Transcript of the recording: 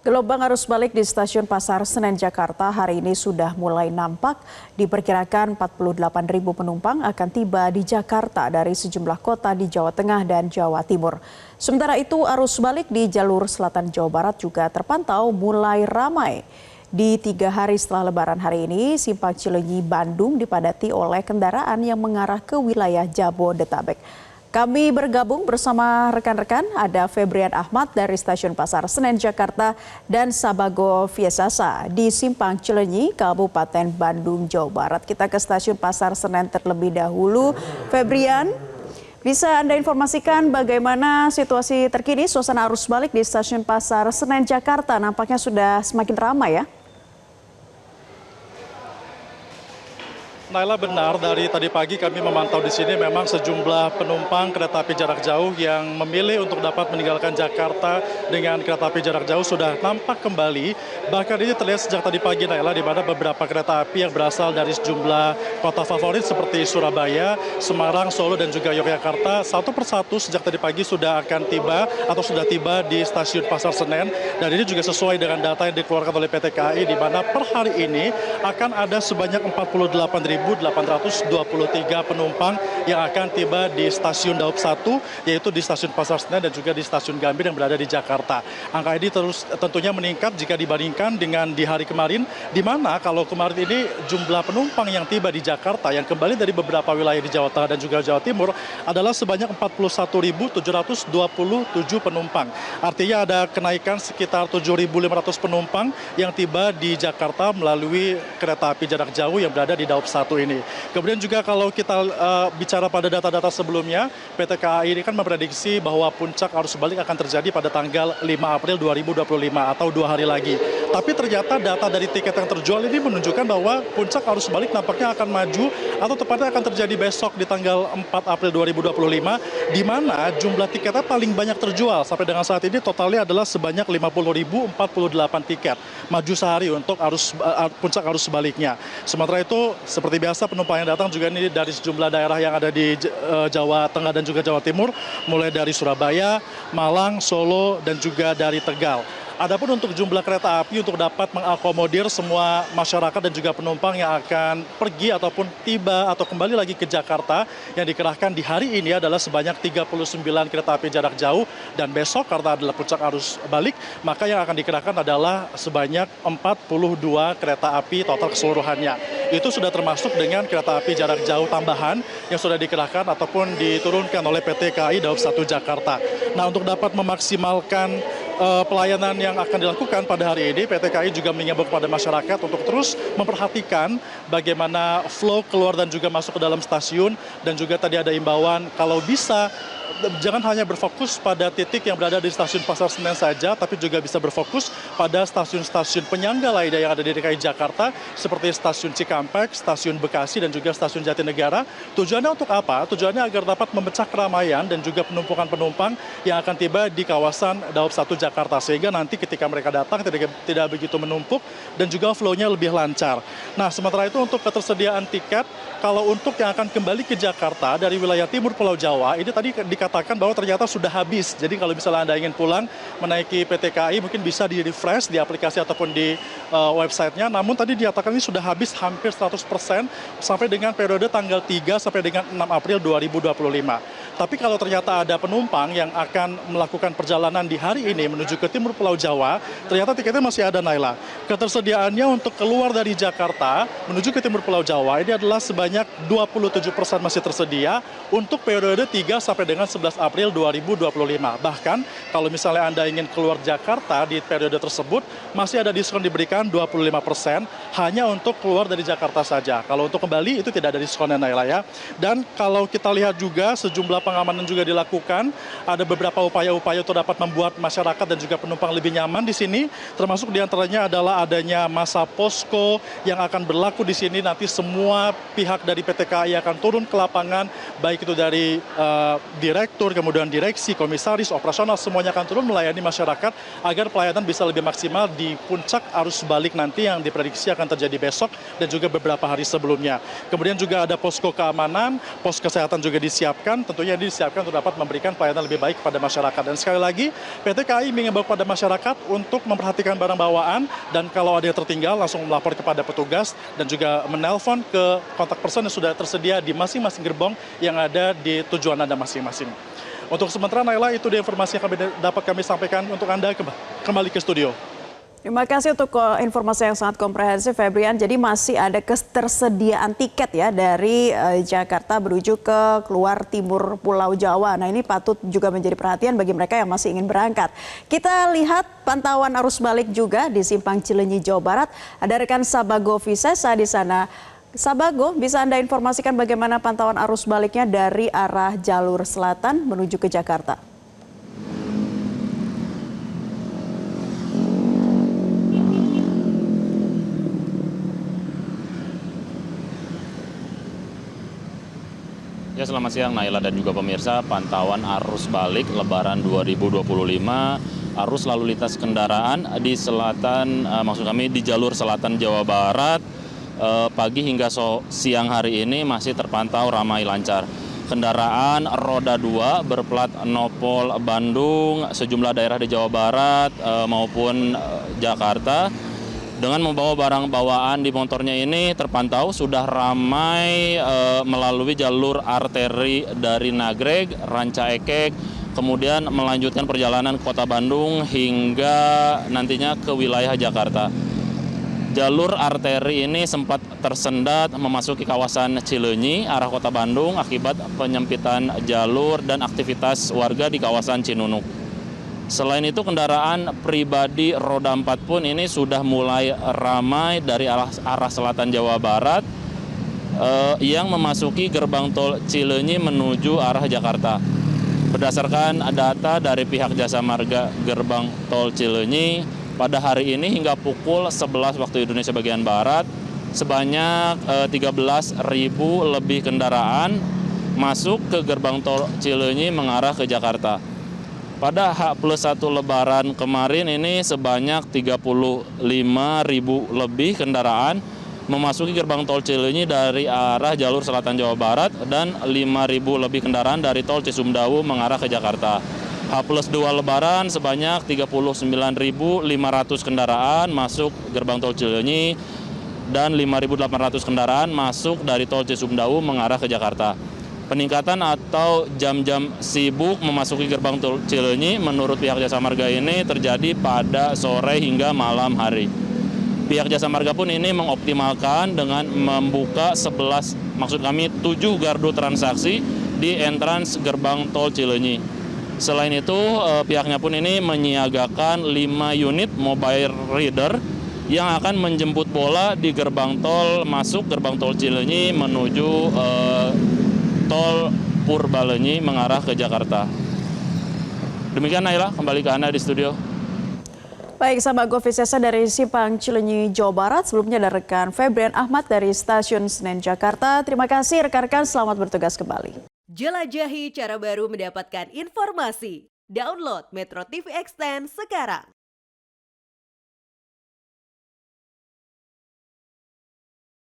Gelombang arus balik di Stasiun Pasar Senen Jakarta hari ini sudah mulai nampak. Diperkirakan 48.000 penumpang akan tiba di Jakarta dari sejumlah kota di Jawa Tengah dan Jawa Timur. Sementara itu arus balik di jalur selatan Jawa Barat juga terpantau mulai ramai. Di 3 hari setelah Lebaran hari ini, Simpang Cileunyi Bandung dipadati oleh kendaraan yang mengarah ke wilayah Jabodetabek. Kami bergabung bersama rekan-rekan, ada Febrian Ahmad dari Stasiun Pasar Senen Jakarta dan Sabago Viesasa di Simpang Cileunyi, Kabupaten Bandung, Jawa Barat. Kita ke Stasiun Pasar Senen terlebih dahulu. Febrian, bisa Anda informasikan bagaimana situasi terkini suasana arus balik di Stasiun Pasar Senen Jakarta? Nampaknya sudah semakin ramai ya? Naila, benar, dari tadi pagi kami memantau di sini memang sejumlah penumpang kereta api jarak jauh yang memilih untuk dapat meninggalkan Jakarta dengan kereta api jarak jauh sudah nampak kembali. Bahkan ini terlihat sejak tadi pagi, Naila, di mana beberapa kereta api yang berasal dari sejumlah kota favorit seperti Surabaya, Semarang, Solo, dan juga Yogyakarta satu persatu sejak tadi pagi sudah akan tiba atau sudah tiba di Stasiun Pasar Senen. Dan ini juga sesuai dengan data yang dikeluarkan oleh PT KAI, di mana per hari ini akan ada sebanyak 48.823 penumpang yang akan tiba di Stasiun Daob 1, yaitu di Stasiun Pasar Senen dan juga di Stasiun Gambir yang berada di Jakarta. Angka ini terus tentunya meningkat jika dibandingkan dengan di hari kemarin, di mana kalau kemarin ini jumlah penumpang yang tiba di Jakarta yang kembali dari beberapa wilayah di Jawa Tengah dan juga Jawa Timur adalah sebanyak 41.727 penumpang. Artinya ada kenaikan sekitar 7.500 penumpang yang tiba di Jakarta melalui kereta api jarak jauh yang berada di Daob 1 ini. Kemudian juga kalau kita bicara pada data-data sebelumnya, PT KAI ini kan memprediksi bahwa puncak arus balik akan terjadi pada tanggal 5 April 2025 atau 2 hari lagi. Tapi ternyata data dari tiket yang terjual ini menunjukkan bahwa puncak arus balik nampaknya akan maju atau tepatnya akan terjadi besok di tanggal 4 April 2025, di mana jumlah tiketnya paling banyak terjual. Sampai dengan saat ini totalnya adalah sebanyak 50.048 tiket maju sehari untuk puncak arus baliknya. Sementara itu, seperti biasa penumpang yang datang juga ini dari sejumlah daerah yang ada di Jawa Tengah dan juga Jawa Timur, mulai dari Surabaya, Malang, Solo, dan juga dari Tegal. Adapun untuk jumlah kereta api untuk dapat mengakomodir semua masyarakat dan juga penumpang yang akan pergi ataupun tiba atau kembali lagi ke Jakarta, yang dikerahkan di hari ini adalah sebanyak 39 kereta api jarak jauh, dan besok karena adalah puncak arus balik, maka yang akan dikerahkan adalah sebanyak 42 kereta api total keseluruhannya. Itu sudah termasuk dengan kereta api jarak jauh tambahan yang sudah dikerahkan ataupun diturunkan oleh PT KAI Daob 1 Jakarta. Nah, untuk dapat memaksimalkan pelayanan yang akan dilakukan pada hari ini, PT KAI juga mengimbau kepada masyarakat untuk terus memperhatikan bagaimana flow keluar dan juga masuk ke dalam stasiun, dan juga tadi ada imbauan kalau bisa jangan hanya berfokus pada titik yang berada di Stasiun Pasar Senen saja, tapi juga bisa berfokus pada stasiun-stasiun penyangga lainnya yang ada di DKI Jakarta, seperti Stasiun Cikampek, Stasiun Bekasi, dan juga Stasiun Jatinegara. Tujuannya untuk apa? Tujuannya agar dapat memecah keramaian dan juga penumpukan penumpang yang akan tiba di kawasan Daob 1 Jakarta, sehingga nanti ketika mereka datang tidak begitu menumpuk dan juga flow-nya lebih lancar. Nah, sementara itu untuk ketersediaan tiket, kalau untuk yang akan kembali ke Jakarta dari wilayah timur Pulau Jawa, ini tadi dikatakan bahwa ternyata sudah habis. Jadi kalau misalnya Anda ingin pulang menaiki PT KAI, mungkin bisa di-refresh di aplikasi ataupun di websitenya. Namun tadi dinyatakan ini sudah habis hampir 100% sampai dengan periode tanggal 3 sampai dengan 6 April 2025. Tapi kalau ternyata ada penumpang yang akan melakukan perjalanan di hari ini menuju ke timur Pulau Jawa, ternyata tiketnya masih ada, Naila. Ketersediaannya untuk keluar dari Jakarta menuju ke timur Pulau Jawa ini adalah sebanyak 27% masih tersedia untuk periode 3 sampai dengan 11 April 2025. Bahkan kalau misalnya Anda ingin keluar Jakarta di periode tersebut, masih ada diskon diberikan 25% hanya untuk keluar dari Jakarta saja. Kalau untuk kembali itu tidak ada diskonnya, Naila, ya. Dan kalau kita lihat juga sejumlah pengamanan juga dilakukan, ada beberapa upaya-upaya untuk dapat membuat masyarakat dan juga penumpang lebih nyaman di sini, termasuk diantaranya adalah adanya masa posko yang akan berlaku di sini. Nanti semua pihak dari PT KAI akan turun ke lapangan, baik itu dari Direk direktur, kemudian direksi, komisaris, operasional, semuanya akan turun melayani masyarakat agar pelayanan bisa lebih maksimal di puncak arus balik nanti yang diprediksi akan terjadi besok dan juga beberapa hari sebelumnya. Kemudian juga ada posko keamanan, pos kesehatan juga disiapkan, tentunya ini disiapkan untuk dapat memberikan pelayanan lebih baik kepada masyarakat. Dan sekali lagi, PT KAI mengimbau kepada masyarakat untuk memperhatikan barang bawaan dan kalau ada yang tertinggal langsung melapor kepada petugas dan juga menelpon ke kontak person yang sudah tersedia di masing-masing gerbong yang ada di tujuan Anda masing-masing. Untuk sementara Naila, itu dia informasi yang dapat kami sampaikan untuk Anda kembali ke studio. Terima kasih untuk informasi yang sangat komprehensif, Febrian. Jadi masih ada ketersediaan tiket ya dari Jakarta menuju ke keluar timur Pulau Jawa. Nah, ini patut juga menjadi perhatian bagi mereka yang masih ingin berangkat. Kita lihat pantauan arus balik juga di Simpang Cileunyi, Jawa Barat. Ada rekan Sabago Visesa di sana. Sabago, bisa Anda informasikan bagaimana pantauan arus baliknya dari arah jalur selatan menuju ke Jakarta? Ya, selamat siang Naila dan juga pemirsa. Pantauan arus balik Lebaran 2025, arus lalu lintas kendaraan di selatan, maksud kami di jalur selatan Jawa Barat, pagi hingga siang hari ini masih terpantau ramai lancar. Kendaraan roda 2 berplat Nopol Bandung, sejumlah daerah di Jawa Barat maupun Jakarta, dengan membawa barang bawaan di motornya ini terpantau sudah ramai melalui jalur arteri dari Nagreg, Ranca Ekek, kemudian melanjutkan perjalanan ke Kota Bandung hingga nantinya ke wilayah Jakarta. Jalur arteri ini sempat tersendat memasuki kawasan Cileunyi, arah Kota Bandung akibat penyempitan jalur dan aktivitas warga di kawasan Cinunuk. Selain itu, kendaraan pribadi roda 4 pun ini sudah mulai ramai dari arah selatan Jawa Barat yang memasuki gerbang tol Cileunyi menuju arah Jakarta. Berdasarkan data dari pihak Jasa Marga gerbang tol Cileunyi, pada hari ini hingga pukul 11 waktu Indonesia bagian Barat, sebanyak 13.000 lebih kendaraan masuk ke gerbang tol Cileunyi mengarah ke Jakarta. Pada H+1 Lebaran kemarin ini sebanyak 35.000 lebih kendaraan memasuki gerbang tol Cileunyi dari arah jalur selatan Jawa Barat dan 5.000 lebih kendaraan dari tol Cisumdawu mengarah ke Jakarta. H+2 Lebaran sebanyak 39.500 kendaraan masuk gerbang tol Cileunyi dan 5.800 kendaraan masuk dari tol Cisumdawu mengarah ke Jakarta. Peningkatan atau jam-jam sibuk memasuki gerbang tol Cileunyi menurut pihak Jasa Marga ini terjadi pada sore hingga malam hari. Pihak Jasa Marga pun ini mengoptimalkan dengan membuka 7 gardu transaksi di entrans gerbang tol Cileunyi. Selain itu, pihaknya pun ini menyiagakan 5 unit mobile reader yang akan menjemput bola di gerbang tol masuk gerbang tol Cileunyi menuju tol Purbalenyi mengarah ke Jakarta. Demikian Naila, kembali ke Anda di studio. Baik, Sabago Visesa dari Simpang Cileunyi, Jawa Barat. Sebelumnya ada rekan Febrian Ahmad dari Stasiun Senen, Jakarta. Terima kasih rekan-rekan, selamat bertugas kembali. Jelajahi cara baru mendapatkan informasi. Download Metro TV Extend sekarang.